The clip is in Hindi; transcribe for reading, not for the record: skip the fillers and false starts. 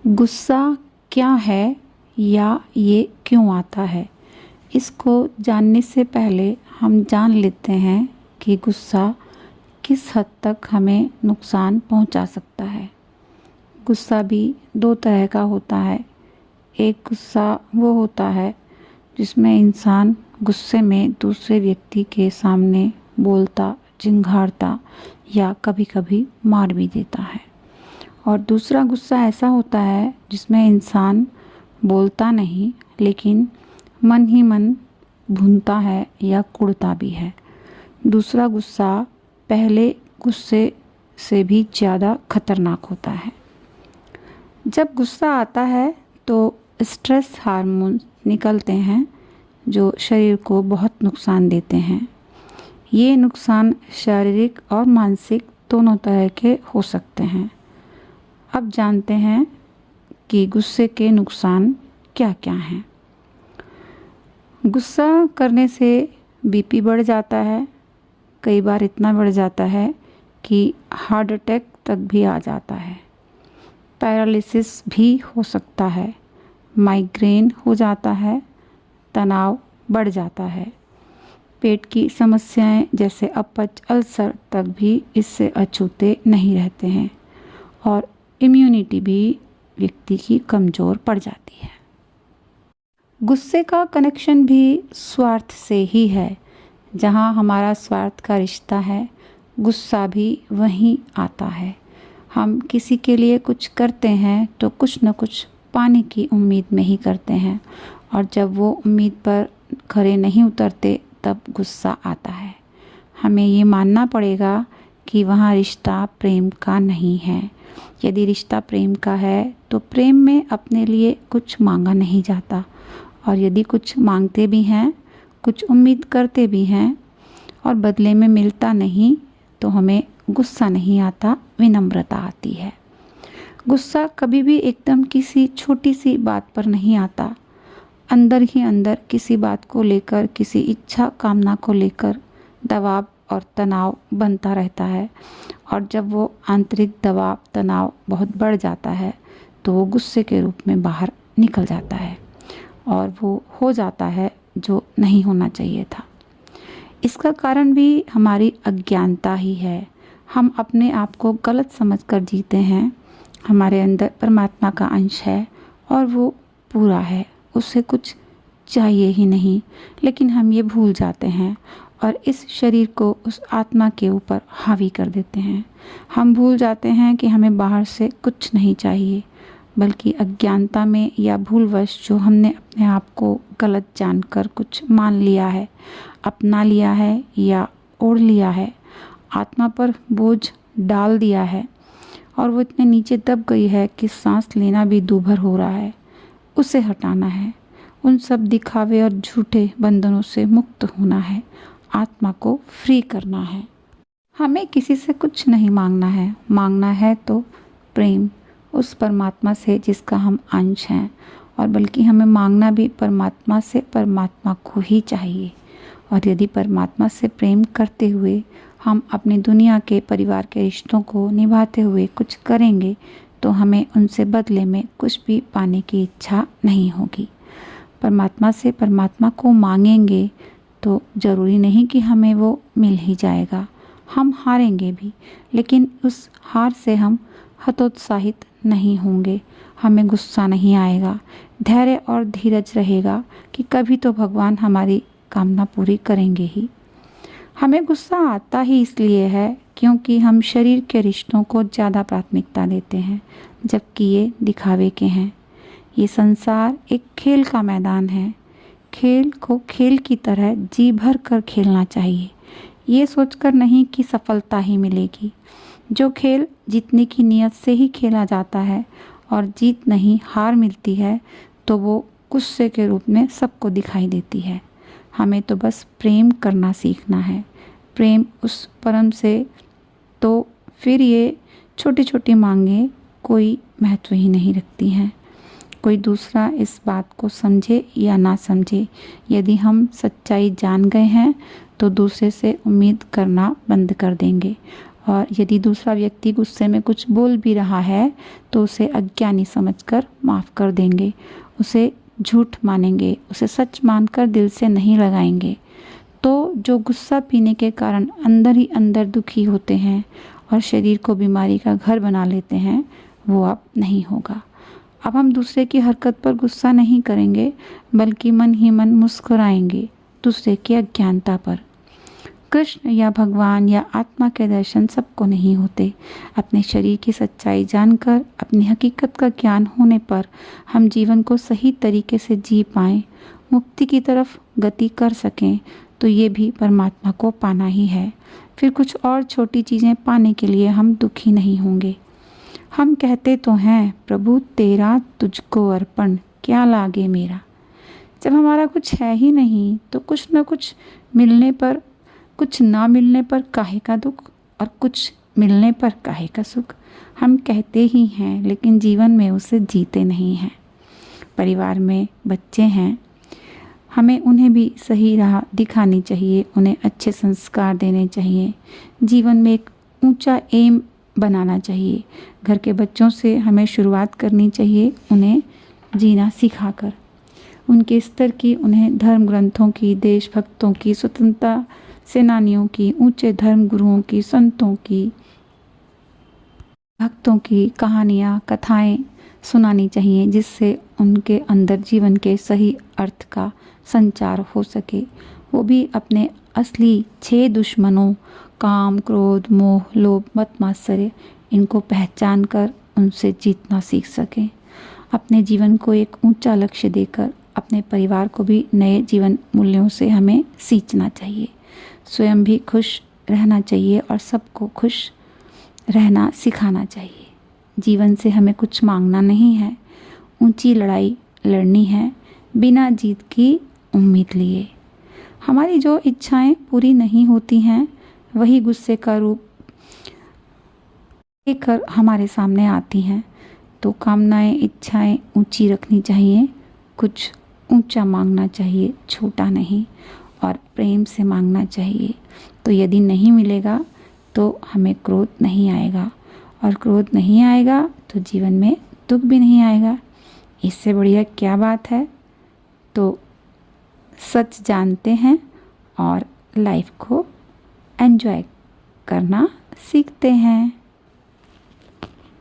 गुस्सा क्या है या ये क्यों आता है, इसको जानने से पहले हम जान लेते हैं कि गुस्सा किस हद तक हमें नुकसान पहुंचा सकता है। गुस्सा भी दो तरह का होता है। एक गुस्सा वो होता है जिसमें इंसान गुस्से में दूसरे व्यक्ति के सामने बोलता, चिंघाड़ता या कभी-कभी मार भी देता है। और दूसरा गुस्सा ऐसा होता है जिसमें इंसान बोलता नहीं लेकिन मन ही मन भूनता है या कुढ़ता भी है। दूसरा गुस्सा पहले गुस्से से भी ज़्यादा खतरनाक होता है। जब गुस्सा आता है तो स्ट्रेस हार्मोन निकलते हैं जो शरीर को बहुत नुकसान देते हैं। ये नुकसान शारीरिक और मानसिक दोनों तरह के हो सकते हैं। अब जानते हैं कि गुस्से के नुकसान क्या क्या हैं। गुस्सा करने से बीपी बढ़ जाता है, कई बार इतना बढ़ जाता है कि हार्ट अटैक तक भी आ जाता है। पैरालिसिस भी हो सकता है, माइग्रेन हो जाता है, तनाव बढ़ जाता है। पेट की समस्याएं जैसे अपच, अल्सर तक भी इससे अछूते नहीं रहते हैं और इम्यूनिटी भी व्यक्ति की कमज़ोर पड़ जाती है। गुस्से का कनेक्शन भी स्वार्थ से ही है। जहाँ हमारा स्वार्थ का रिश्ता है, गुस्सा भी वहीं आता है। हम किसी के लिए कुछ करते हैं तो कुछ न कुछ पाने की उम्मीद में ही करते हैं और जब वो उम्मीद पर खरे नहीं उतरते तब गुस्सा आता है। हमें ये मानना पड़ेगा कि वहाँ रिश्ता प्रेम का नहीं है। यदि रिश्ता प्रेम का है तो प्रेम में अपने लिए कुछ मांगा नहीं जाता और यदि कुछ मांगते भी हैं, कुछ उम्मीद करते भी हैं और बदले में मिलता नहीं तो हमें गुस्सा नहीं आता, विनम्रता आती है। गुस्सा कभी भी एकदम किसी छोटी सी बात पर नहीं आता। अंदर ही अंदर किसी बात को लेकर, किसी इच्छा कामना को लेकर दबाव और तनाव बनता रहता है और जब वो आंतरिक दबाव तनाव बहुत बढ़ जाता है तो वो गुस्से के रूप में बाहर निकल जाता है और वो हो जाता है जो नहीं होना चाहिए था। इसका कारण भी हमारी अज्ञानता ही है। हम अपने आप को गलत समझकर जीते हैं। हमारे अंदर परमात्मा का अंश है और वो पूरा है, उससे कुछ चाहिए ही नहीं, लेकिन हम ये भूल जाते हैं और इस शरीर को उस आत्मा के ऊपर हावी कर देते हैं। हम भूल जाते हैं कि हमें बाहर से कुछ नहीं चाहिए, बल्कि अज्ञानता में या भूलवश जो हमने अपने आप को गलत जानकर कुछ मान लिया है, अपना लिया है या ओढ़ लिया है, आत्मा पर बोझ डाल दिया है और वो इतने नीचे दब गई है कि सांस लेना भी दूभर हो रहा है। उसे हटाना है। उन सब दिखावे और झूठे बंधनों से मुक्त होना है। आत्मा को फ्री करना है। हमें किसी से कुछ नहीं मांगना है। मांगना है तो प्रेम उस परमात्मा से जिसका हम अंश हैं, और बल्कि हमें मांगना भी परमात्मा से परमात्मा को ही चाहिए। और यदि परमात्मा से प्रेम करते हुए हम अपनी दुनिया के परिवार के रिश्तों को निभाते हुए कुछ करेंगे तो हमें उनसे बदले में कुछ भी पाने की इच्छा नहीं होगी। परमात्मा से परमात्मा को मांगेंगे तो ज़रूरी नहीं कि हमें वो मिल ही जाएगा। हम हारेंगे भी, लेकिन उस हार से हम हतोत्साहित नहीं होंगे। हमें गुस्सा नहीं आएगा। धैर्य और धीरज रहेगा कि कभी तो भगवान हमारी कामना पूरी करेंगे ही। हमें गुस्सा आता ही इसलिए है क्योंकि हम शरीर के रिश्तों को ज़्यादा प्राथमिकता देते हैं, जबकि ये दिखावे के हैं। ये संसार एक खेल का मैदान है। खेल को खेल की तरह जी भर कर खेलना चाहिए, ये सोचकर नहीं कि सफलता ही मिलेगी। जो खेल जीतने की नीयत से ही खेला जाता है और जीत नहीं हार मिलती है तो वो गुस्से के रूप में सबको दिखाई देती है। हमें तो बस प्रेम करना सीखना है। प्रेम उस परम से, तो फिर ये छोटी छोटी मांगें कोई महत्व ही नहीं रखती हैं। कोई दूसरा इस बात को समझे या ना समझे, यदि हम सच्चाई जान गए हैं तो दूसरे से उम्मीद करना बंद कर देंगे और यदि दूसरा व्यक्ति गुस्से में कुछ बोल भी रहा है तो उसे अज्ञानी समझकर माफ़ कर देंगे, उसे झूठ मानेंगे, उसे सच मानकर दिल से नहीं लगाएंगे। तो जो गुस्सा पीने के कारण अंदर ही अंदर दुखी होते हैं और शरीर को बीमारी का घर बना लेते हैं, वो अब नहीं होगा। अब हम दूसरे की हरकत पर गुस्सा नहीं करेंगे, बल्कि मन ही मन मुस्कुराएंगे दूसरे की अज्ञानता पर। कृष्ण या भगवान या आत्मा के दर्शन सबको नहीं होते। अपने शरीर की सच्चाई जानकर, अपनी हकीकत का ज्ञान होने पर हम जीवन को सही तरीके से जी पाएं, मुक्ति की तरफ गति कर सकें, तो ये भी परमात्मा को पाना ही है। फिर कुछ और छोटी चीज़ें पाने के लिए हम दुखी नहीं होंगे। हम कहते तो हैं, प्रभु तेरा तुझको अर्पण, क्या लागे मेरा। जब हमारा कुछ है ही नहीं तो कुछ न कुछ मिलने पर, कुछ ना मिलने पर काहे का दुख, और कुछ मिलने पर काहे का सुख। हम कहते ही हैं लेकिन जीवन में उसे जीते नहीं हैं। परिवार में बच्चे हैं, हमें उन्हें भी सही राह दिखानी चाहिए, उन्हें अच्छे संस्कार देने चाहिए, जीवन में एक ऊंचा एम बनाना चाहिए। घर के बच्चों से हमें शुरुआत करनी चाहिए, उन्हें जीना सिखाकर। उनके स्तर की, उन्हें धर्म ग्रंथों की, देशभक्तों की, स्वतंत्रता सेनानियों की, ऊंचे धर्म गुरुओं की, संतों की, भक्तों की कहानियाँ, कथाएं सुनानी चाहिए, जिससे उनके अंदर जीवन के सही अर्थ का संचार हो सके। वो भी अपने असली 6 दुश्मनों काम, क्रोध, मोह, लोभ, मत मात्सर्य, इनको पहचान कर उनसे जीतना सीख सकें। अपने जीवन को एक ऊंचा लक्ष्य देकर अपने परिवार को भी नए जीवन मूल्यों से हमें सींचना चाहिए। स्वयं भी खुश रहना चाहिए और सबको खुश रहना सिखाना चाहिए। जीवन से हमें कुछ मांगना नहीं है, ऊंची लड़ाई लड़नी है बिना जीत की उम्मीद लिए। हमारी जो इच्छाएं पूरी नहीं होती हैं वही गुस्से का रूप लेकर हमारे सामने आती हैं। तो कामनाएं, इच्छाएं ऊंची रखनी चाहिए, कुछ ऊंचा मांगना चाहिए, छोटा नहीं, और प्रेम से मांगना चाहिए। तो यदि नहीं मिलेगा तो हमें क्रोध नहीं आएगा, और क्रोध नहीं आएगा तो जीवन में दुख भी नहीं आएगा। इससे बढ़िया क्या बात है। तो सच जानते हैं और लाइफ को एंजॉय करना सीखते हैं।